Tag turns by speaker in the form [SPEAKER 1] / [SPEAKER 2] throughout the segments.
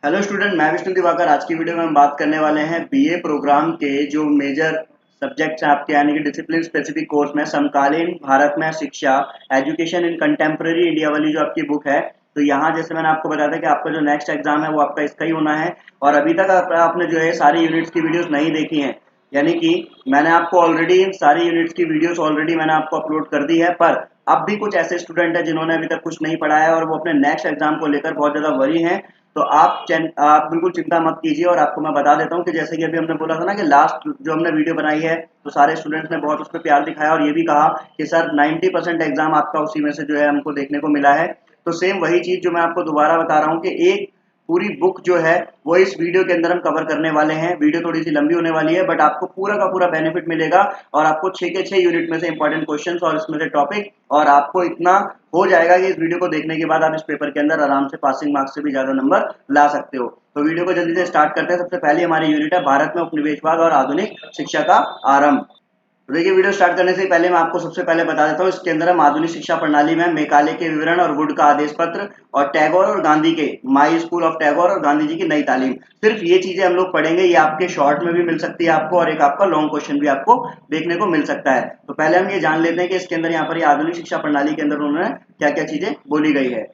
[SPEAKER 1] Hello student, मैं विष्णु दिवाकर। आज की वीडियो में हम बात करने वाले हैं बीए प्रोग्राम के जो मेजर सब्जेक्ट्स हैं आपके, यानी कि डिसिप्लिन स्पेसिफिक कोर्स में समकालीन भारत में शिक्षा, एजुकेशन इन कंटेम्प्रेरी इंडिया वाली जो आपकी बुक है। तो यहाँ जैसे मैंने आपको बताया था कि आपका जो नेक्स्ट एग्जाम है वो आपका इसका ही होना है। और अभी तक आपने जो है सारी यूनिट्स की वीडियोस नहीं देखी हैं, यानी कि मैंने आपको ऑलरेडी सारी यूनिट्स की वीडियोस ऑलरेडी मैंने आपको अपलोड कर दी है। पर अब भी कुछ ऐसे स्टूडेंट हैं जिन्होंने अभी तक कुछ नहीं पढ़ा है और वो अपने नेक्स्ट एग्जाम को लेकर बहुत ज़्यादा वरी हैं। तो आप बिल्कुल चिंता मत कीजिए। और आपको मैं बता देता हूँ कि जैसे कि अभी हमने बोला था ना कि लास्ट जो हमने वीडियो बनाई है तो सारे स्टूडेंट्स ने बहुत उस पर प्यार दिखाया और ये भी कहा कि सर 90% एग्जाम आपका उसी में से जो है हमको देखने को मिला है। तो सेम वही चीज़ जो मैं आपको दोबारा बता रहा हूँ कि एक पूरी बुक जो है वो इस वीडियो के अंदर हम कवर करने वाले हैं। वीडियो थोड़ी सी लंबी होने वाली है बट आपको पूरा का पूरा बेनिफिट मिलेगा और आपको 6 के 6 यूनिट में से इंपॉर्टेंट क्वेश्चंस और इसमें से टॉपिक, और आपको इतना हो जाएगा कि इस वीडियो को देखने के बाद आप इस पेपर के अंदर आराम से पासिंग मार्क्स से भी ज्यादा नंबर ला सकते हो। तो वीडियो को जल्दी से स्टार्ट करते हैं। सबसे पहले हमारी यूनिट है भारत में उपनिवेशवाद और आधुनिक शिक्षा का आरंभ। तो देखिए, वीडियो स्टार्ट करने से पहले मैं आपको सबसे पहले बता देता हूँ, इसके अंदर हम आधुनिक शिक्षा प्रणाली में मेकाले के विवरण और वुड का आदेश पत्र और टैगोर और गांधी के माई स्कूल ऑफ टैगोर और गांधी जी की नई तालीम, सिर्फ ये चीजें हम लोग पढ़ेंगे। ये आपके शॉर्ट में भी मिल सकती है आपको और एक आपका लॉन्ग क्वेश्चन भी आपको देखने को मिल सकता है। तो पहले हम ये जान लेते हैं कि इसके अंदर यहाँ पर ये आधुनिक शिक्षा प्रणाली के अंदर उन्होंने क्या क्या चीजें बोली गई है।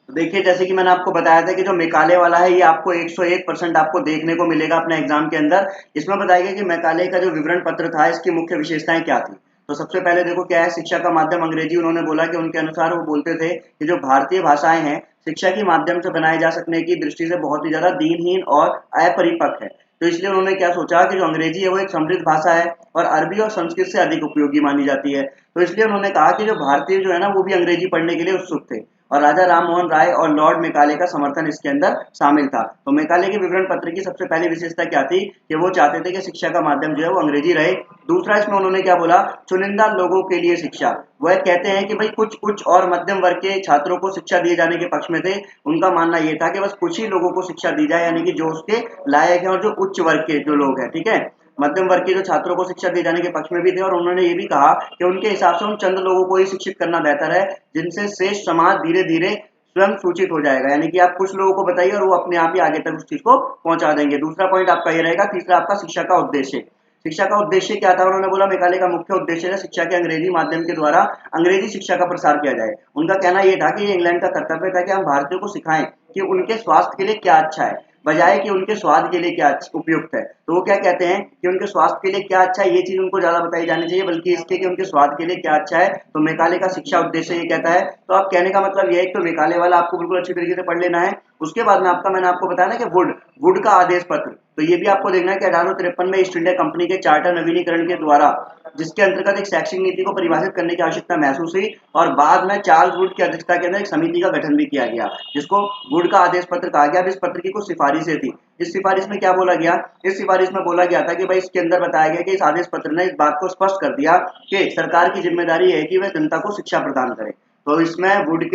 [SPEAKER 1] तो देखिए, जैसे कि मैंने आपको बताया था कि जो मेकाले वाला है ये आपको 101% आपको देखने को मिलेगा अपने एग्जाम के अंदर। इसमें बताया गया कि मेकाले का जो विवरण पत्र था इसकी मुख्य विशेषताएं क्या थी। तो सबसे पहले देखो क्या है, शिक्षा का माध्यम अंग्रेजी। उन्होंने बोला कि उनके अनुसार वो बोलते थे कि जो भारतीय भाषाएं हैं शिक्षा के माध्यम से बनाए जा सकने की दृष्टि से बहुत ही ज्यादा दीनहीन और अपरिपक्व है। तो इसलिए उन्होंने क्या सोचा कि जो अंग्रेजी है वो एक समृद्ध भाषा है और अरबी और संस्कृत से अधिक उपयोगी मानी जाती है। तो इसलिए उन्होंने कहा कि जो भारतीय जो है ना वो भी अंग्रेजी पढ़ने के लिए उत्सुक थे और राजा राम मोहन राय और लॉर्ड मेकाले का समर्थन इसके अंदर शामिल था। तो मेकाले के विवरण पत्र की सबसे पहली विशेषता क्या थी कि वो चाहते थे कि शिक्षा का माध्यम जो है वो अंग्रेजी रहे। दूसरा, इसमें उन्होंने क्या बोला, चुनिंदा लोगों के लिए शिक्षा। वह कहते हैं कि भाई कुछ उच्च और मध्यम वर्ग के छात्रों को शिक्षा दिए जाने के पक्ष में थे। उनका मानना यह था कि बस कुछ ही लोगों को शिक्षा दी जाए, यानी कि जो उसके लायक है और जो उच्च वर्ग के जो लोग हैं, ठीक है। मध्यम वर्ग के जो छात्रों को शिक्षा दिए जाने के पक्ष में भी थे और उन्होंने ये भी कहा कि उनके हिसाब से उन चंद लोगों को ही शिक्षित करना बेहतर है जिनसे शेष समाज धीरे धीरे स्वयं सूचित हो जाएगा, यानी कि आप कुछ लोगों को बताइए और वो अपने आप ही आगे तक उस चीज को पहुंचा देंगे। दूसरा पॉइंट आपका ये रहेगा। तीसरा आपका शिक्षा का उद्देश्य। शिक्षा का उद्देश्य क्या था, उन्होंने बोला मेघालय का मुख्य उद्देश्य है शिक्षा के अंग्रेजी माध्यम के द्वारा अंग्रेजी शिक्षा का प्रसार किया जाए। उनका कहना यह था कि ये इंग्लैंड का कर्तव्य था कि हम भारतीयों को सिखाएं कि उनके स्वास्थ्य के लिए क्या अच्छा है, बजाय कि उनके स्वाद के लिए क्या उपयुक्त है। तो वो क्या कहते हैं कि उनके स्वास्थ्य के लिए क्या अच्छा है ये चीज उनको ज्यादा बताई जानी चाहिए, बल्कि इसके कि उनके स्वाद के लिए क्या अच्छा है। तो मेकाले का शिक्षा उद्देश्य ये कहता है। तो आप कहने का मतलब ये है कि तो मेकाले वाला आपको बिल्कुल अच्छी तरीके से पढ़ लेना है। उसके बाद में आपका मैंने आपको बताया ना कि वुड वुड का आदेश पत्र, तो ये भी आपको देखना है कि 1853 में ईस्ट इंडिया कंपनी के चार्टर नवीनीकरण के द्वारा जिसके अंतर्गत एक शैक्षिक नीति को परिभाषित करने की आवश्यकता महसूस हुई और बाद में चार्ल्स वुड की अध्यक्षता के अंदर एक समिति का गठन भी किया गया जिसको वुड का आदेश पत्र कहा गया। अब इस पत्र की कुछ सिफारिशें थी। इस सिफारिश में क्या बोला गया, इस सिफारिश में बोला गया था कि भाई इसके अंदर बताया गया कि इस आदेश पत्र ने इस बात को स्पष्ट कर दिया कि सरकार की जिम्मेदारी है कि वह जनता को शिक्षा प्रदान करे। तो इसमें वुड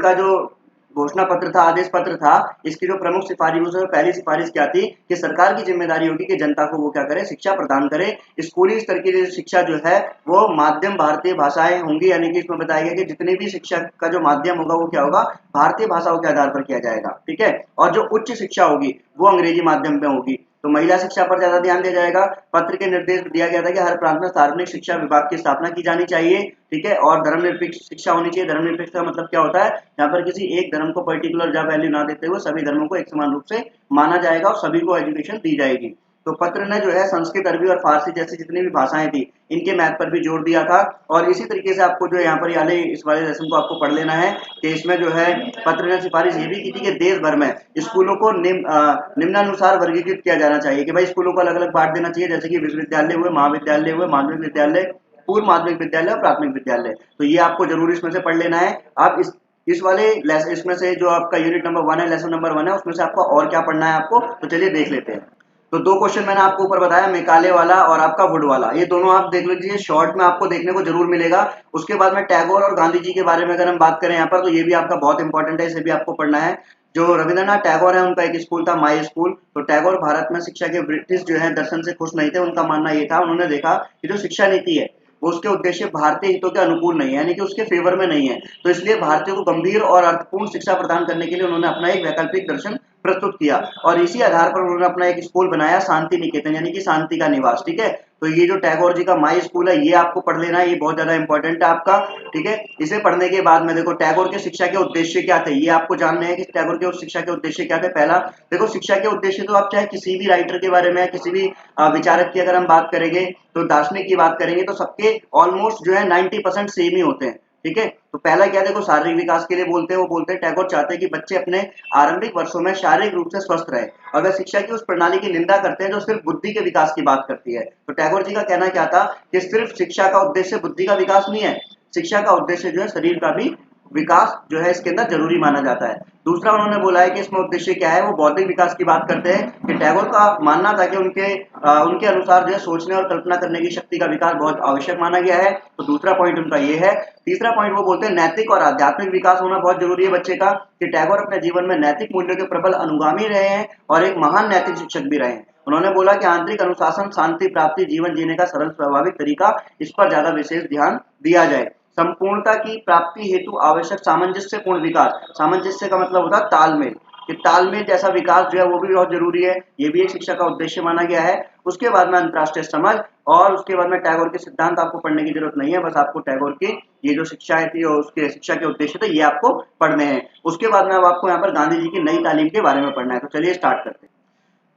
[SPEAKER 1] का जो घोषणा पत्र था, आदेश पत्र था, इसकी जो प्रमुख सिफारिश है, पहली सिफारिश क्या थी कि सरकार की जिम्मेदारी होगी कि जनता को वो क्या करे, शिक्षा प्रदान करे। स्कूली स्तर की शिक्षा जो है वो माध्यम भारतीय भाषाएं होंगी, यानी कि इसमें बताया गया कि जितनी भी शिक्षा का जो माध्यम होगा वो क्या होगा, भारतीय भाषाओं के आधार पर किया जाएगा, ठीक है। और जो उच्च शिक्षा होगी वो अंग्रेजी माध्यम में होगी। तो महिला शिक्षा पर ज्यादा ध्यान दिया जाएगा। पत्र के निर्देश दिया गया था कि हर प्रांत में सार्वजनिक शिक्षा विभाग की स्थापना की जानी चाहिए, ठीक है। और धर्मनिरपेक्ष शिक्षा होनी चाहिए। धर्मनिरपेक्ष का मतलब क्या होता है, यहाँ पर किसी एक धर्म को पर्टिकुलर जब वैल्यू ना देते हुए सभी धर्मों को एक समान रूप से माना जाएगा और सभी को एजुकेशन दी जाएगी। तो पत्र ने जो है संस्कृत, अरबी और फारसी जैसी जितनी भी भाषाएं थी इनके महत्व पर भी जोर दिया था। और इसी तरीके से आपको जो यहाँ पर वाले इस वाले लेसन को आपको पढ़ लेना है कि इसमें जो है पत्र ने सिफारिश ये भी की थी कि देश भर में स्कूलों को निम्नानुसार वर्गीकृत किया जाना चाहिए कि भाई स्कूलों को अलग अलग बांट देना चाहिए, जैसे कि विश्वविद्यालय हुए, महाविद्यालय हुए, माध्यमिक विद्यालय, पूर्व माध्यमिक विद्यालय और प्राथमिक विद्यालय। तो ये आपको जरूर इसमें से पढ़ लेना है। आप इस वाले इसमें से जो आपका यूनिट नंबर 1 है, लेसन नंबर 1 है, उसमें से आपको और क्या पढ़ना है आपको, तो चलिए देख लेते हैं। तो दो क्वेश्चन मैंने आपको ऊपर बताया, मेकाले वाला और आपका वुड वाला, ये दोनों आप देख लीजिए, शॉर्ट में आपको देखने को जरूर मिलेगा। उसके बाद में टैगोर और गांधी जी के बारे में अगर हम बात करें यहाँ पर, तो ये भी आपका बहुत इंपॉर्टेंट है, इसे भी आपको पढ़ना है। जो रविंद्रनाथ टैगोर है उनका एक स्कूल था माई स्कूल। तो टैगोर भारत में शिक्षा के ब्रिटिश जो है दर्शन से खुश नहीं थे। उनका मानना ये था, उन्होंने देखा कि जो शिक्षा नीति है वो उसके उद्देश्य भारतीय हितों के अनुकूल नहीं है, यानी कि उसके फेवर में नहीं है। तो इसलिए भारतीयों को गंभीर और अर्थपूर्ण शिक्षा प्रदान करने के लिए उन्होंने अपना एक वैकल्पिक दर्शन प्रस्तुत किया और इसी आधार पर उन्होंने अपना एक स्कूल बनाया, शांति निकेतन, यानी कि शांति का निवास। ठीक है, तो ये जो टैगोर जी का माई स्कूल है ये आपको पढ़ लेना है, ये बहुत ज्यादा इंपॉर्टेंट है आपका। ठीक है, इसे पढ़ने के बाद में देखो टैगोर के शिक्षा के उद्देश्य क्या थे, ये आपको जानने हैं कि टैगोर के शिक्षा के उद्देश्य क्या थे। पहला देखो, शिक्षा के उद्देश्य तो आप चाहे किसी भी राइटर के बारे में, किसी भी विचारक की अगर हम बात करेंगे, तो दार्शनिक की बात करेंगे, तो सबके ऑलमोस्ट जो है 90% सेम ही होते हैं। ठीक है, तो पहला क्या देखो, शारीरिक विकास के लिए बोलते हैं, वो बोलते हैं टैगोर चाहते हैं कि बच्चे अपने आरंभिक वर्षों में शारीरिक रूप से स्वस्थ रहे, और वह शिक्षा की उस प्रणाली की निंदा करते हैं जो सिर्फ बुद्धि के विकास की बात करती है। तो टैगोर जी का कहना क्या था कि सिर्फ शिक्षा का उद्देश्य बुद्धि का विकास नहीं है, शिक्षा का उद्देश्य जो है शरीर का भी विकास जो है इसके अंदर जरूरी माना जाता है। दूसरा उन्होंने बोला है कि इसमें उद्देश्य क्या है, वो बौद्धिक विकास की बात करते हैं कि टैगोर का मानना था कि उनके अनुसार जो है सोचने और कल्पना करने की शक्ति का विकास बहुत आवश्यक माना गया है। तो दूसरा पॉइंट उनका ये है। तीसरा पॉइंट वो बोलते हैं नैतिक और आध्यात्मिक विकास होना बहुत जरूरी है बच्चे का, कि टैगोर अपने जीवन में नैतिक मूल्यों के प्रबल अनुगामी रहे हैं और एक महान नैतिक शिक्षक भी रहे हैं। उन्होंने बोला कि आंतरिक अनुशासन, शांति प्राप्ति, जीवन जीने का सरल स्वाभाविक तरीका, इस पर ज्यादा विशेष ध्यान दिया जाए। संपूर्णता की प्राप्ति हेतु आवश्यक सामंजस्यपूर्ण विकास, सामंजस्य का मतलब होता है तालमेल, कि तालमेल जैसा विकास जो है वो भी बहुत जरूरी है, ये भी एक शिक्षा का उद्देश्य माना गया है। उसके बाद में अंतर्राष्ट्रीय समझ, और उसके बाद में टैगोर के सिद्धांत आपको पढ़ने की जरूरत नहीं है, बस आपको टैगोर की ये जो शिक्षाएं थी और उसके शिक्षा के उद्देश्य थे ये आपको पढ़ने हैं। उसके बाद में अब आपको यहाँ पर गांधी जी की नई तालीम के बारे में पढ़ना है, तो चलिए स्टार्ट करते हैं।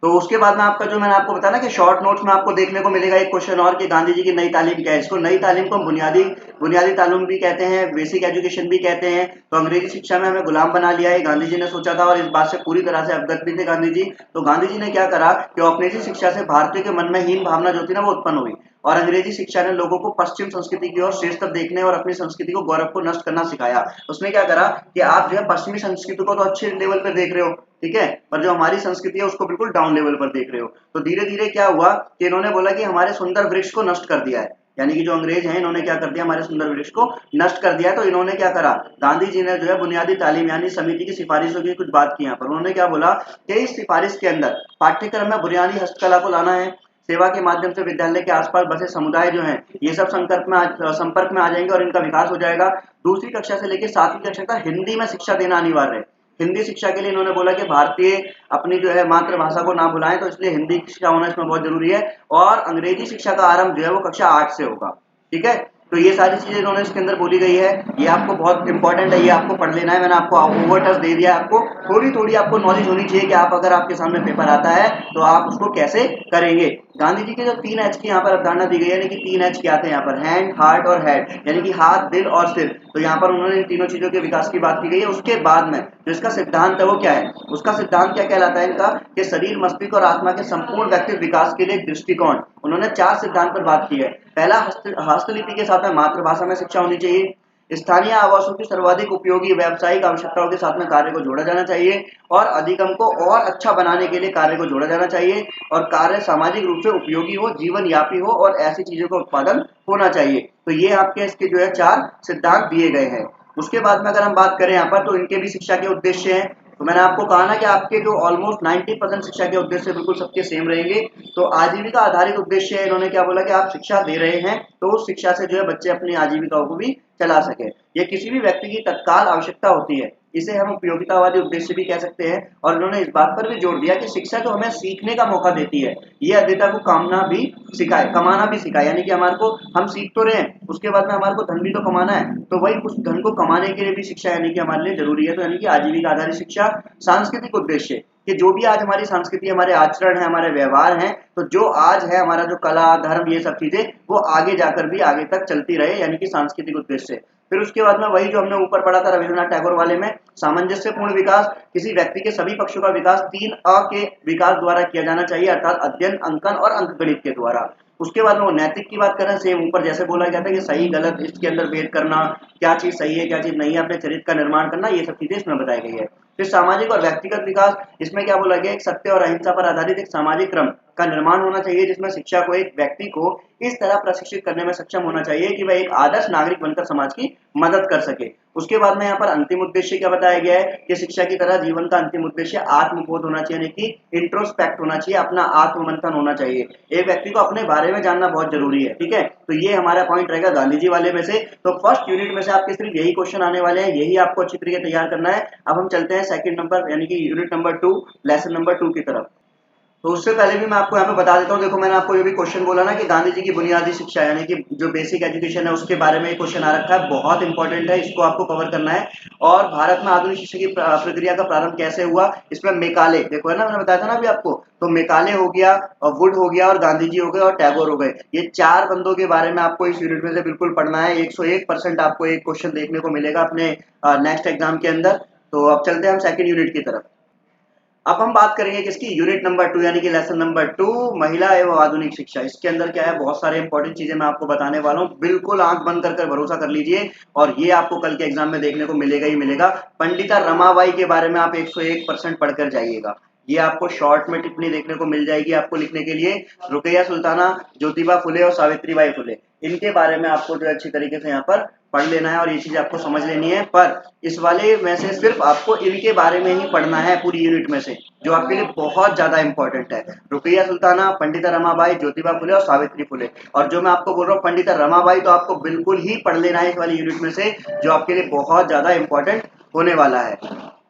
[SPEAKER 1] तो उसके बाद में आपका जो मैंने आपको बताया ना कि शॉर्ट नोट्स में आपको देखने को मिलेगा एक क्वेश्चन और, कि गांधी जी की नई तालीम क्या है। इसको नई तालीम को हम बुनियादी बुनियादी तालीम भी कहते हैं, बेसिक एजुकेशन भी कहते हैं। तो अंग्रेजी शिक्षा में हमें गुलाम बना लिया है, गांधी जी ने सोचा था और इस बात से पूरी तरह से अवगत भी थे गांधी जी। तो गांधी जी ने क्या करा कि औपनिवेशिक शिक्षा से भारतीय के मन में हीन भावना जो थी ना वो उत्पन्न हुई, और अंग्रेजी शिक्षा ने लोगों को पश्चिम संस्कृति की ओर श्रेष्ठता देखने और अपनी संस्कृति को, गौरव को नष्ट करना सिखाया। उसने क्या करा कि आप जो है पश्चिमी संस्कृति को तो अच्छे लेवल पर देख रहे हो, ठीक है, पर जो हमारी संस्कृति है उसको बिल्कुल डाउन लेवल पर देख रहे हो। तो धीरे धीरे क्या हुआ कि इन्होंने बोला कि हमारे सुंदर वृक्ष को नष्ट कर दिया है, यानी कि जो अंग्रेज हैं इन्होंने क्या कर दिया, हमारे सुंदर वृक्ष को नष्ट कर दिया है। तो इन्होंने क्या करा, गांधी जी ने जो है बुनियादी तालीम यानी समिति की सिफारिशों की कुछ बात की यहाँ पर। उन्होंने क्या बोला कि इस सिफारिश के अंदर पाठ्यक्रम में बुनियादी हस्तकला को लाना है, सेवा के माध्यम से विद्यालय के आसपास बसे समुदाय जो हैं ये सब संपर्क में आ जाएंगे और इनका विकास हो जाएगा। दूसरी कक्षा से लेकर 7वीं कक्षा तक हिंदी में शिक्षा देना अनिवार्य है। हिंदी शिक्षा के लिए इन्होंने बोला कि भारतीय अपनी जो है मातृभाषा को ना भुलाएं, तो इसलिए हिंदी शिक्षा होना इसमें बहुत जरूरी है, और अंग्रेजी शिक्षा का आरंभ जो है वो कक्षा 8 से होगा। ठीक है, तो ये सारी चीजें इन्होंने इसके अंदर बोली गई है, ये आपको बहुत इंपॉर्टेंट है, ये आपको पढ़ लेना है। मैंने आपको ओवर टच दे दिया, आपको थोड़ी थोड़ी आपको नॉलेज होनी चाहिए कि आप अगर आपके सामने पेपर आता है तो आप उसको कैसे करेंगे। गांधी जी के जो 3 H की यहाँ पर अवधारणा दी गई है, यानी कि 3 H क्या थे यहाँ पर, हैंड, हार्ट और हेड, यानी कि हाथ, दिल और सिर। तो यहाँ पर उन्होंने इन तीनों चीजों के विकास की बात की गई है। उसके बाद में जो इसका सिद्धांत है वो क्या है, उसका सिद्धांत क्या कहलाता है इनका, कि शरीर, मस्तिष्क और आत्मा के संपूर्ण व्यक्तिगत विकास के लिए एक दृष्टिकोण। उन्होंने 4 सिद्धांत पर बात की है। पहला, हस्तलिपि के साथ में मातृभाषा में शिक्षा होनी चाहिए। स्थानीय आवासों की सर्वाधिक उपयोगी व्यावसायिक आवश्यकताओं के साथ में कार्य को जोड़ा जाना चाहिए, और अधिगम को और अच्छा बनाने के लिए कार्य को जोड़ा जाना चाहिए, और कार्य सामाजिक रूप से उपयोगी हो, जीवन यापी हो, और ऐसी चीजों का उत्पादन होना चाहिए। तो ये आपके इसके जो है 4 सिद्धांत दिए गए हैं। उसके बाद में अगर हम बात करें यहाँ पर, तो इनके भी शिक्षा के उद्देश्य हैं। तो मैंने आपको कहा ना कि आपके जो ऑलमोस्ट 90% शिक्षा के उद्देश्य बिल्कुल सबके सेम रहेंगे। तो आजीविका आधारित उद्देश्य है, इन्होंने क्या बोला कि आप शिक्षा दे रहे हैं तो उस शिक्षा से जो है बच्चे अपनी आजीविकाओं को भी चला सके। ये किसी भी व्यक्ति की तत्काल आवश्यकता होती है, इसे हम उपयोगितावादी उद्देश्य भी कह सकते हैं। और इन्होंने इस बात पर भी जोर दिया कि शिक्षा जो हमें सीखने का मौका देती है, ये अध्येता को कमाना भी सिखाए, यानी कि हमारे को हम सीख तो रहे हैं, उसके बाद में हमारे को धन भी तो कमाना है, तो वही उस धन को कमाने के लिए भी शिक्षा यानी कि हमारे लिए जरूरी है। तो यानी कि आजीविका आधारित शिक्षा। सांस्कृतिक उद्देश्य, कि जो भी आज हमारी संस्कृति, हमारे आचरण है, हमारे व्यवहार हैं, तो जो आज है हमारा जो कला, धर्म, ये सब चीजें वो आगे जाकर भी आगे तक चलती रहे, यानी कि सांस्कृतिक उद्देश्य। फिर उसके बाद में वही जो हमने ऊपर पढ़ा था रविंद्रनाथ टैगोर वाले में, सामंजस्यपूर्ण विकास, किसी व्यक्ति के सभी पक्षों का विकास 3 अ के विकास द्वारा किया जाना चाहिए, अर्थात अध्ययन, अंकन और अंकगणित के द्वारा। उसके बाद में वो नैतिक की बात करें, सेम ऊपर जैसे बोला गया था कि सही गलत इसके अंदर भेद करना, क्या चीज सही है क्या चीज नहीं है, अपने चरित्र का निर्माण करना, ये सब चीजें इसमें बताई गई है। फिर सामाजिक और व्यक्तिगत विकास, इसमें क्या बोला गया, एक सत्य और अहिंसा पर आधारित एक सामाजिक क्रम का निर्माण होना चाहिए, जिसमें शिक्षा को एक व्यक्ति को इस तरह प्रशिक्षित करने में सक्षम होना चाहिए कि वह एक आदर्श नागरिक बनकर समाज की मदद कर सके। उसके बाद में यहाँ पर अंतिम उद्देश्य क्या बताया गया है कि शिक्षा की तरह जीवन का अंतिम उद्देश्य आत्मबोध होना चाहिए, यानी कि इंट्रोस्पेक्ट होना चाहिए, अपना आत्ममंथन होना चाहिए। एक व्यक्ति को अपने बारे में जानना बहुत जरूरी है, ठीक है, तो ये हमारा पॉइंट रहेगा गांधी जी वाले में से। तो फर्स्ट यूनिट में से आपके सिर्फ यही क्वेश्चन आने वाले हैं, यही आपको अच्छी तरीके तैयार करना है। अब हम चलते हैं सेकंड नंबर यानी कि यूनिट नंबर 2 लेसन नंबर 2 की तरफ। तो उससे पहले भी मैं आपको यहाँ पे बता देता हूँ, देखो मैंने आपको ये भी क्वेश्चन बोला ना कि गांधी जी की बुनियादी शिक्षा यानी कि जो बेसिक एजुकेशन है उसके बारे में क्वेश्चन आ रखा है, बहुत इंपॉर्टेंट है, इसको आपको कवर करना है। और भारत में आधुनिक शिक्षा की प्रक्रिया का प्रारंभ कैसे हुआ, इसमें मेकाले देखो है ना, मैंने बताया था ना अभी आपको, तो मेकाले हो गया और वुड हो गया और गांधी जी हो गए और टैगोर हो गए, ये 4 बंदों के बारे में आपको इस यूनिट में से बिल्कुल पढ़ना है। 101% आपको एक क्वेश्चन देखने को मिलेगा अपने नेक्स्ट एग्जाम के अंदर। तो अब चलते हैं हम सेकंड यूनिट की तरफ। अब हम बात करेंगे किसकी, यूनिट नंबर 2 यानी कि लेसन नंबर 2 महिला एवं आधुनिक शिक्षा। इसके अंदर क्या है, बहुत सारे इंपॉर्टेंट चीजें मैं आपको बताने वाला हूँ, बिल्कुल आंख बंद कर भरोसा कर लीजिए और ये आपको कल के एग्जाम में देखने को मिलेगा ही मिलेगा। पंडिता रमाबाई के बारे में आप 101% पढ़कर जाइएगा, ये आपको शॉर्ट में टिप्पणी देखने को मिल जाएगी आपको लिखने के लिए। रुकैया सुल्ताना, ज्योतिबा फुले और सावित्रीबाई फुले, इनके बारे में आपको जो अच्छी तरीके से यहाँ पर पढ़ लेना है और ये चीज आपको समझ लेनी है। पर इस वाले में से सिर्फ आपको इनके बारे में ही पढ़ना है पूरी यूनिट में से, जो आपके लिए बहुत ज्यादा इंपॉर्टेंट है। रुकैया सुल्ताना, पंडिता रमाबाई, ज्योतिबा फुले और सावित्री फुले। और जो मैं आपको बोल रहा हूँ पंडिता रमाबाई, तो आपको बिल्कुल ही पढ़ लेना है इस वाली यूनिट में से, जो आपके लिए बहुत ज्यादा इंपॉर्टेंट होने वाला है।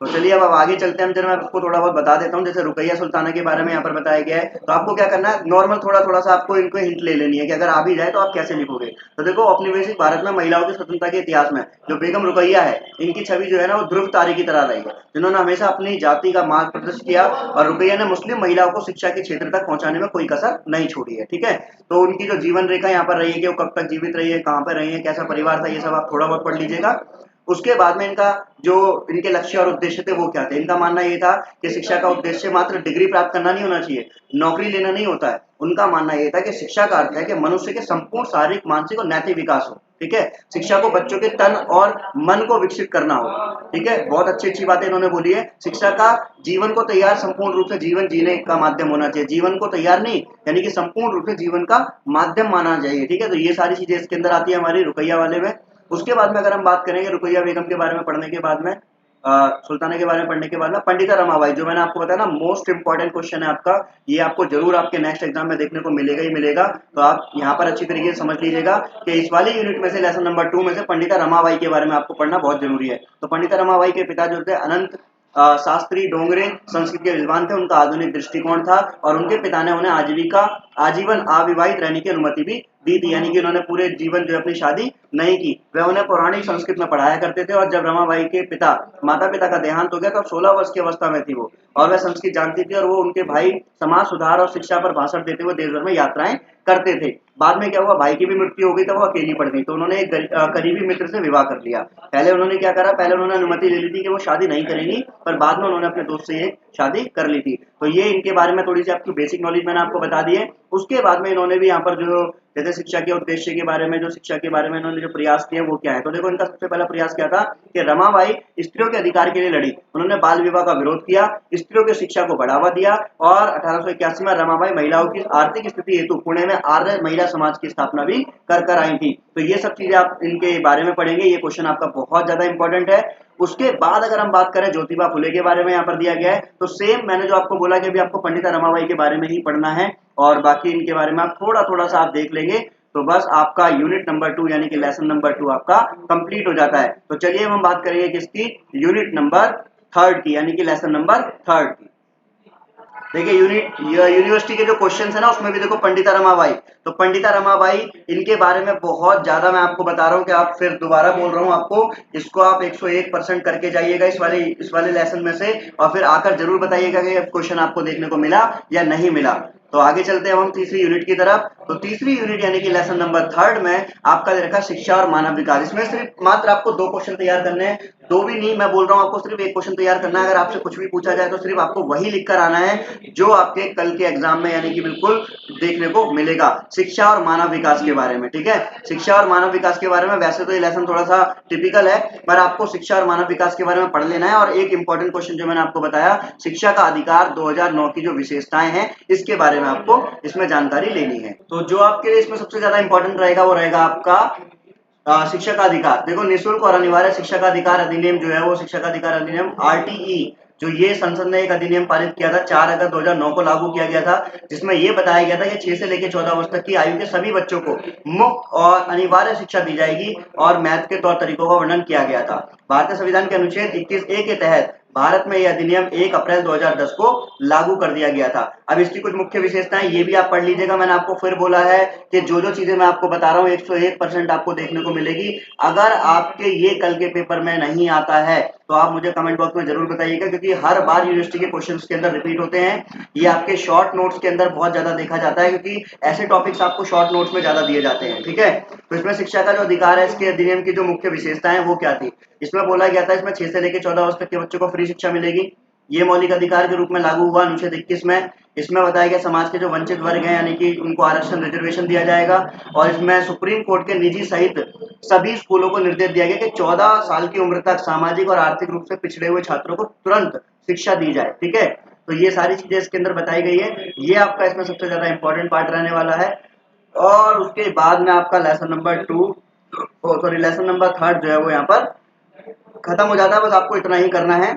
[SPEAKER 1] तो चलिए अब आगे चलते हैं हम, जरा मैं आपको थोड़ा बहुत बता देता हूँ। जैसे रुकैया सुल्ताना के बारे में यहाँ पर बताया गया है, तो आपको क्या करना है, नॉर्मल थोड़ा सा आपको इनको हिंट ले लेनी है कि अगर आ भी जाए तो आप कैसे लिखोगे। तो देखो औपनिवेशिक भारत में महिलाओं की स्वतंत्रता के इतिहास में जो बेगम रुकैया है, इनकी छवि जो है ना वो ध्रुव तारे की तरह रही है, जिन्होंने हमेशा अपनी जाति का मार्ग प्रदर्शित किया और रुकैया ने मुस्लिम महिलाओं को शिक्षा के क्षेत्र तक पहुंचाने में कोई कसर नहीं छोड़ी है। ठीक है, तो उनकी जो जीवन रेखा यहाँ पर रही है कि वो कब तक जीवित रही है, कहाँ पर रही है, कैसा परिवार था, ये सब आप थोड़ा बहुत पढ़ लीजिएगा। उसके बाद में इनका जो इनके लक्ष्य और उद्देश्य थे वो क्या थे। इनका मानना ये था कि शिक्षा का उद्देश्य मात्र डिग्री प्राप्त करना नहीं होना चाहिए, नौकरी लेना नहीं होता है। उनका मानना ये था कि शिक्षा का अर्थ है कि मनुष्य के संपूर्ण शारीरिक, मानसिक और नैतिक विकास हो। ठीक है, शिक्षा को बच्चों के तन और मन को विकसित करना हो। ठीक है, बहुत अच्छी बातें इन्होंने बोली है। शिक्षा का जीवन को तैयार, संपूर्ण रूप से जीवन जीने का माध्यम होना चाहिए, जीवन को तैयार नहीं यानी कि संपूर्ण रूप से जीवन का माध्यम माना चाहिए। ठीक है, तो ये सारी चीजें इसके अंदर आती है हमारी रुकैया वाले में। उसके बाद में अगर हम बात करेंगे रुकैया बेगम के बारे में पढ़ने के बाद में, सुल्ताना के बारे में पढ़ने के बाद में, पंडिता रमाबाई, जो मैंने आपको बताया ना मोस्ट इंपॉर्टेंट क्वेश्चन है आपका, ये आपको जरूर आपके नेक्स्ट एग्जाम में देखने को मिलेगा ही मिलेगा। तो आप यहाँ पर अच्छी तरीके से समझ लीजिएगा कि इस वाली यूनिट में से लेसन नंबर 2 में से पंडिता रमाबाई के बारे में आपको पढ़ना बहुत जरूरी है। तो पंडिता रमाबाई के पिता जो थे अनंत शास्त्री डोंगरे संस्कृत के विद्वान थे, उनका आधुनिक दृष्टिकोण था और उनके पिता ने उन्हें आजीवन अविवाहित रहने की अनुमति भी दी थी, यानी कि उन्होंने पूरे जीवन जो अपनी शादी नहीं की। वह उन्हें पौराणिक संस्कृत में पढ़ाया करते थे और जब रमाबाई के माता पिता का देहांत हो गया तो 16 वर्ष की अवस्था में थी वो, और वह संस्कृत जानती थी और वो उनके भाई समाज सुधार और शिक्षा पर भाषण देते हुए देश भर में यात्राएं करते थे। बाद में क्या हुआ, भाई की भी मृत्यु हो गई, तब वो अकेली पड़ गई, तो उन्होंने एक करीबी मित्र से विवाह कर लिया। पहले उन्होंने क्या करा, पहले उन्होंने अनुमति ले ली थी कि वो शादी नहीं करेंगी, पर बाद में उन्होंने अपने दोस्त से एक शादी कर ली थी। तो ये इनके बारे में थोड़ी सी आपकी बेसिक नॉलेज मैंने आपको बता दी है। उसके बाद में इन्होंने भी यहाँ पर जो जैसे शिक्षा के उद्देश्य के बारे में, जो शिक्षा के बारे में इन्होंने जो प्रयास किए वो क्या है, तो देखो इनका सबसे पहला प्रयास क्या था कि रमाबाई स्त्रियों के अधिकार के लिए लड़ी। उन्होंने बाल विवाह का विरोध किया, स्त्रियों की शिक्षा को बढ़ावा दिया और 1881 में रमाबाई महिलाओं की आर्थिक स्थिति हेतु पुणे में आर्य महिला समाज की स्थापना भी कर आई थी। तो ये सब चीजें आप इनके बारे में पढ़ेंगे, ये क्वेश्चन आपका बहुत ज्यादा इंपॉर्टेंट है। उसके बाद अगर हम बात करें ज्योतिबा फुले के बारे में यहाँ पर दिया गया है, तो सेम मैंने जो आपको बोला कि अभी आपको पंडिता रमाबाई के बारे में ही पढ़ना है और बाकी इनके बारे में आप थोड़ा सा आप देख लेंगे तो बस आपका यूनिट नंबर 2 यानी कि लेसन नंबर 2 आपका कंप्लीट हो जाता है। तो चलिए हम बात करेंगे किसकी, यूनिट नंबर 3 की यानी कि लेसन नंबर 3 की। देखिए यूनिवर्सिटी के जो क्वेश्चन है ना उसमें भी देखो पंडिता रमाबाई, तो पंडिता रमाबाई इनके बारे में बहुत ज्यादा मैं आपको बता रहा हूँ कि आप फिर दोबारा बोल रहा हूँ आपको, इसको आप 101% करके जाइएगा इस वाले लेसन में से, और फिर आकर जरूर बताइएगा कि क्वेश्चन आपको देखने को मिला या नहीं मिला। तो आगे चलते हैं हम तीसरी यूनिट की तरफ। तो तीसरी यूनिट यानी कि लेसन नंबर 3 में आपका दे रखा शिक्षा और मानव विकास। इसमें सिर्फ मात्र आपको 2 क्वेश्चन तैयार करने हैं, 2 भी नहीं, मैं बोल रहा हूं आपको सिर्फ 1 क्वेश्चन तैयार करना है। अगर आपसे कुछ भी पूछा जाए तो सिर्फ आपको वही लिख कर आना है जो आपके कल के एग्जाम में यानी कि बिल्कुल देखने को मिलेगा, शिक्षा और मानव विकास के बारे में। ठीक है, शिक्षा और मानव विकास के बारे में वैसे तो ये लेसन थोड़ा सा टिपिकल है, पर आपको शिक्षा और मानव विकास के बारे में पढ़ लेना है। और एक इंपॉर्टेंट क्वेश्चन जो मैंने आपको बताया, शिक्षा का अधिकार 2009 की जो विशेषताएं हैं इसके बारे में आपको इसमें जानकारी लेनी है। तो जो आपके लिए इसमें सबसे ज्यादा इंपॉर्टेंट रहेगा वो रहेगा आपका शिक्षा का अधिकार। देखो निःशुल्क और अनिवार्य शिक्षा का अधिकार अधिनियम जो है वो शिक्षा का अधिकार अधिनियम RTE जो ये संसद ने एक अधिनियम पारित किया था 4 अगस्त 2009 को लागू किया गया था, जिसमें ये बताया गया था कि 6 से लेकर 14 वर्ष तक की आयु के सभी बच्चों को मुफ्त और अनिवार्य शिक्षा दी जाएगी और मैथ के तौर तरीकों का वर्णन किया गया था। भारतीय संविधान के अनुच्छेद 21A के तहत भारत में यह अधिनियम 1 अप्रैल 2010 को लागू कर दिया गया था। अब इसकी कुछ मुख्य विशेषताएं ये भी आप पढ़ लीजिएगा। मैंने आपको फिर बोला है कि जो चीजें मैं आपको बता रहा हूँ 101% आपको देखने को मिलेगी। अगर आपके ये कल के पेपर में नहीं आता है तो आप मुझे कमेंट बॉक्स में जरूर बताइएगा, क्योंकि हर बार यूनिवर्सिटी के क्वेश्चंस के अंदर रिपीट होते हैं। ये आपके शॉर्ट नोट्स के अंदर बहुत ज्यादा देखा जाता है, क्योंकि ऐसे टॉपिक्स आपको शॉर्ट नोट्स में ज्यादा दिए जाते हैं। ठीक है, तो इसमें शिक्षा का जो अधिकार है, इसके अधिनियम की जो मुख्य विशेषताएं वो क्या थी। इसमें बोला गया था इसमें 6 से लेकर 14 वर्ष तक के बच्चों को फ्री शिक्षा मिलेगी। ये मौलिक अधिकार के रूप में लागू हुआ अनुच्छेद 21 में। इसमें बताया गया समाज के जो वंचित वर्ग हैं यानी कि उनको आरक्षण रिजर्वेशन दिया जाएगा। और इसमें सुप्रीम कोर्ट के निजी सहित सभी स्कूलों को निर्देश दिया गया कि 14 साल की उम्र तक सामाजिक और आर्थिक रूप से पिछड़े हुए छात्रों को तुरंत शिक्षा दी जाए। ठीक है, तो ये सारी चीजें इसके अंदर बताई गई है। ये आपका इसमें सबसे ज्यादा इंपॉर्टेंट पार्ट रहने वाला है। और उसके बाद में आपका lesson number 2 sorry lesson number 3 जो है वो यहाँ पर खत्म हो जाता है। बस आपको इतना ही करना है।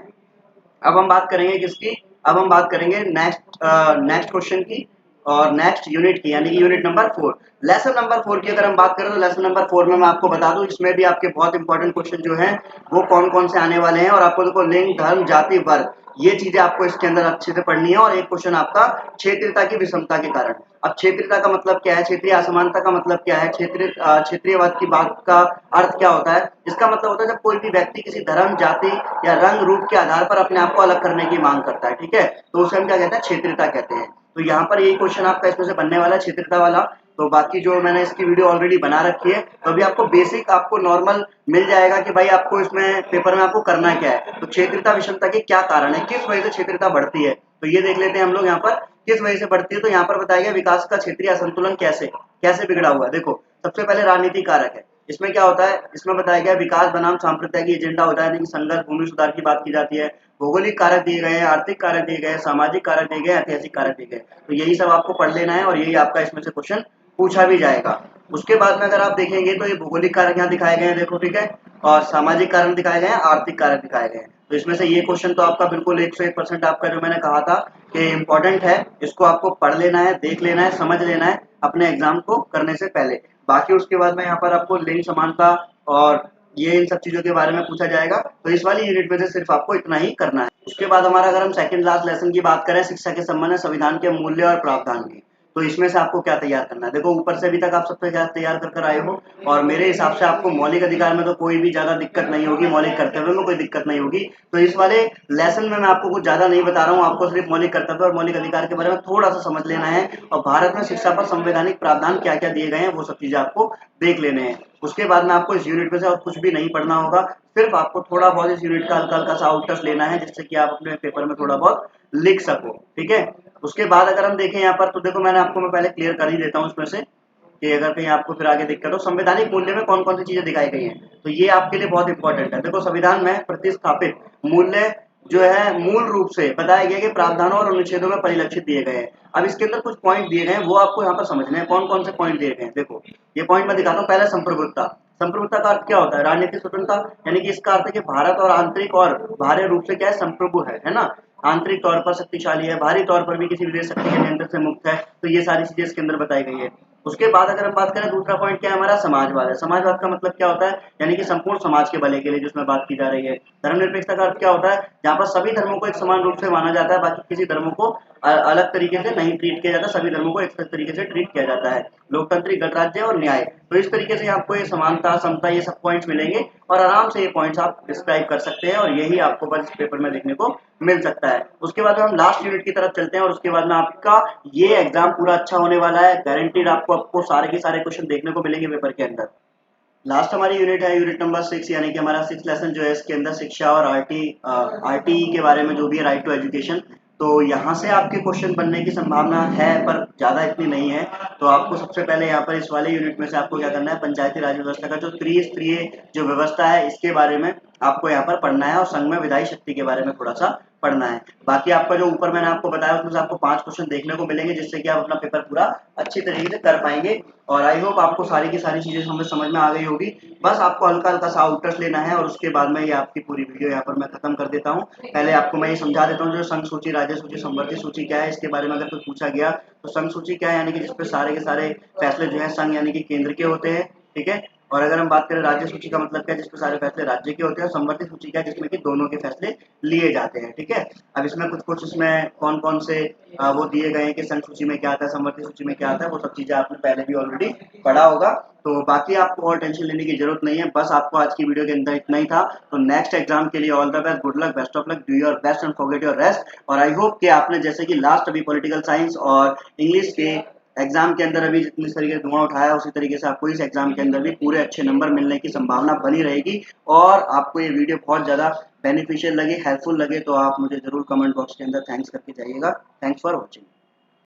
[SPEAKER 1] अब हम बात करेंगे किसकी, अब हम बात करेंगे नेक्स्ट क्वेश्चन की और नेक्स्ट यूनिट की, यानी कि यूनिट नंबर 4। लेसन नंबर 4 की अगर हम बात करें तो लेसन नंबर 4 में मैं आपको बता दूं इसमें भी आपके बहुत इंपॉर्टेंट क्वेश्चन जो हैं वो कौन कौन से आने वाले हैं। और आपको देखो लिंग, धर्म, जाति, वर्ग, ये चीजें आपको इसके अंदर अच्छे से पढ़नी है। और एक क्वेश्चन आपका क्षेत्रीयता की विषमता के कारण। अब क्षेत्रीयता का मतलब क्या है, क्षेत्रीय असमानता का मतलब क्या है, क्षेत्रीयवाद की बात का अर्थ क्या होता है। इसका मतलब होता है जब कोई भी व्यक्ति किसी धर्म, जाति या रंग रूप के आधार पर अपने आप को अलग करने की मांग करता है। ठीक है, तो उसे हम क्या कहते हैं, क्षेत्रीयता कहते हैं। तो यहाँ पर यही क्वेश्चन आपका इसमें से बनने वाला है, क्षेत्रीयता वाला। तो बाकी जो मैंने इसकी वीडियो ऑलरेडी बना रखी है, तो अभी आपको बेसिक आपको नॉर्मल मिल जाएगा कि भाई आपको इसमें पेपर में आपको करना क्या है। तो क्षेत्रीयता विषमता के क्या कारण है, किस वजह से क्षेत्रीयता बढ़ती है, तो ये देख लेते हैं हम लोग यहाँ पर किस वजह से बढ़ती है। तो यहाँ पर बताया गया विकास का क्षेत्रीय असंतुलन कैसे बिगड़ा हुआ है। देखो सबसे पहले राजनीतिक कारक है। इसमें क्या होता है, इसमें बताया गया विकास बनाम सांप्रदायिक एजेंडा होता है, संघर्ष, भूमि सुधार की बात की जाती है। भौगोलिक कारक दिए गए हैं, आर्थिक कारक दिए गए, सामाजिक कारक दिए गए, ऐतिहासिक कारक दिए गए। तो यही सब आपको पढ़ लेना है और यही आपका इसमें से क्वेश्चन पूछा भी जाएगा। उसके बाद में अगर आप देखेंगे तो ये भौगोलिक कारक यहाँ दिखाए गए हैं, देखो ठीक है, और सामाजिक कारक दिखाए गए हैं, आर्थिक कारक दिखाए गए हैं। तो इसमें से ये क्वेश्चन तो आपका बिल्कुल 101% आपका जो मैंने कहा था कि इम्पोर्टेंट है, इसको आपको पढ़ लेना है, देख लेना है, समझ लेना है अपने एग्जाम को करने से पहले। बाकी उसके बाद में यहाँ पर आपको लिंग समानता और ये इन सब चीजों के बारे में पूछा जाएगा। तो इस वाली यूनिट में से सिर्फ आपको इतना ही करना है। उसके बाद हमारा अगर हम सेकंड लास्ट लेसन की बात करें, शिक्षा के संबंध में संविधान के मूल्य और प्रावधान की, तो इसमें से आपको क्या तैयार करना है। देखो ऊपर से अभी तक आप सब तैयार कर आए हो और मेरे हिसाब से आपको मौलिक अधिकार में तो कोई भी ज्यादा दिक्कत नहीं होगी, मौलिक कर्तव्य में कोई दिक्कत नहीं होगी। तो इस वाले लेसन में मैं आपको कुछ ज्यादा नहीं बता रहा हूँ, आपको सिर्फ मौलिक कर्तव्य और मौलिक अधिकार के बारे में थोड़ा सा समझ लेना है। और भारत में शिक्षा पर संवैधानिक प्रावधान क्या क्या दिए गए हैं वो सब चीजें आपको देख लेने हैं। उसके बाद में आपको इस यूनिट में से और कुछ भी नहीं पढ़ना होगा, सिर्फ आपको थोड़ा बहुत इस यूनिट का हल्का हल्का सा आउटर्स लेना है, जिससे कि आप अपने पेपर में थोड़ा बहुत लिख सको। ठीक है, उसके बाद अगर हम देखें यहाँ पर तो देखो मैंने आपको मैं पहले क्लियर कर ही देता हूँ इसमें से कि अगर कहीं आपको फिर आगे दिक्कत हो। संवैधानिक मूल्य में कौन कौन सी चीजें दिखाई गई हैं, तो ये आपके लिए बहुत इंपॉर्टेंट है। देखो संविधान में प्रतिस्थापित मूल्य जो है मूल रूप से बताया गया कि प्रावधानों और अनुच्छेदों में परिलक्षित दिए गए हैं। अब इसके अंदर कुछ पॉइंट दिए गए हैं वो आपको यहाँ पर समझने हैं, कौन कौन से पॉइंट दिए गए हैं। देखो ये पॉइंट मैं दिखाता हूँ। पहला संप्रभुता। संप्रभुता का अर्थ क्या होता है, राजनीतिक स्वतंत्रता, यानी कि इसका अर्थ है कि भारत और आंतरिक और बाहरी रूप से क्या है, संप्रभु है ना। आंतरिक तौर पर शक्तिशाली है, बाहरी तौर पर भी किसी विदेश शक्ति के नियंत्रण से मुक्त है। तो ये सारी चीजें इसके अंदर बताई गई है। उसके बाद अगर हम बात करें दूसरा पॉइंट क्या है हमारा, समाजवाद है। समाजवाद का मतलब क्या होता है, यानी कि संपूर्ण समाज के भले के लिए जिसमें बात की जा रही है। धर्मनिरपेक्षता का अर्थ क्या होता है, जहाँ पर सभी धर्मों को एक समान रूप से माना जाता है, बाकी किसी धर्मों को अलग तरीके से नहीं ट्रीट किया जाता, सभी धर्मों को एक तरीके से ट्रीट किया जाता है। लोकतांत्रिक गणराज्य और न्याय, तो इस तरीके से आपको ये समानता, समता, ये सब पॉइंट्स मिलेंगे और आराम से ये पॉइंट्स आप डिस्क्राइब कर सकते हैं और यही आपको बस इस पेपर में देखने को मिल सकता है। उसके बाद हम लास्ट यूनिट की तरफ चलते हैं और उसके बाद में आपका ये एग्जाम पूरा अच्छा होने वाला है, गारंटीड। आपको सारे के सारे क्वेश्चन देखने को मिलेंगे पेपर के अंदर। लास्ट हमारी यूनिट है यूनिट नंबर 6, यानी कि हमारा 6th लेसन जो है इसके अंदर शिक्षा और आरटीई के बारे में जो भी है, राइट टू एजुकेशन। तो यहाँ से आपके क्वेश्चन बनने की संभावना है पर ज्यादा इतनी नहीं है। तो आपको सबसे पहले यहाँ पर इस वाले यूनिट में से आपको क्या करना है, पंचायती राज व्यवस्था का जो त्रिस्तरीय जो व्यवस्था है इसके बारे में आपको यहाँ पर पढ़ना है और संघ में विधायी शक्ति के बारे में थोड़ा सा पढ़ना है। बाकी आपका जो ऊपर मैंने आपको बताया उसमें से आपको 5 क्वेश्चन देखने को मिलेंगे, जिससे कि आप अपना पेपर पूरा अच्छी तरीके से कर पाएंगे। और आई होप आपको सारी की सारी चीजें समझ में आ गई होगी। बस आपको हल्का हल्का सा आउटकट लेना है और उसके बाद में ये आपकी पूरी वीडियो यहाँ पर मैं खत्म कर देता हूँ। पहले आपको मैं ये समझा देता हूँ जो संघ सूची, राज्य सूची, संवर्ती सूची क्या है, इसके बारे में अगर कुछ पूछा गया तो संघ सूची क्या है, यानी कि जिसपे सारे के सारे फैसले जो है संघ यानी कि केंद्र के होते हैं, ठीक है। और अगर हम बात करें राज्य सूची का मतलब क्या है, जिसमें सारे फैसले राज्य के होते हैं। संवर्ती सूची क्या है, जिसमें कि दोनों के फैसले लिए जाते हैं, ठीक है। अब इसमें कुछ इसमें कौन कौन से वो दिए गए हैं कि संघ सूची में क्या आता है, संवर्ती सूची में क्या आता है, वो सब चीजें आपने पहले भी ऑलरेडी पढ़ा होगा। तो बाकी आपको और टेंशन लेने की जरूरत नहीं है, बस आपको आज की वीडियो के अंदर इतना ही था। तो नेक्स्ट एग्जाम के लिए all the best, good luck, best of luck, do your best and forget your rest. और आई होप कि आपने जैसे कि लास्ट अभी पॉलिटिकल साइंस और इंग्लिश के एग्जाम के अंदर अभी जितनी तरीके से धुआं उठाया, उसी तरीके से आपको इस एग्जाम के अंदर भी पूरे अच्छे नंबर मिलने की संभावना बनी रहेगी। और आपको ये वीडियो बहुत ज़्यादा बेनिफिशियल लगे, हेल्पफुल लगे, तो आप मुझे जरूर कमेंट बॉक्स के अंदर थैंक्स करके जाइएगा। Thanks for watching.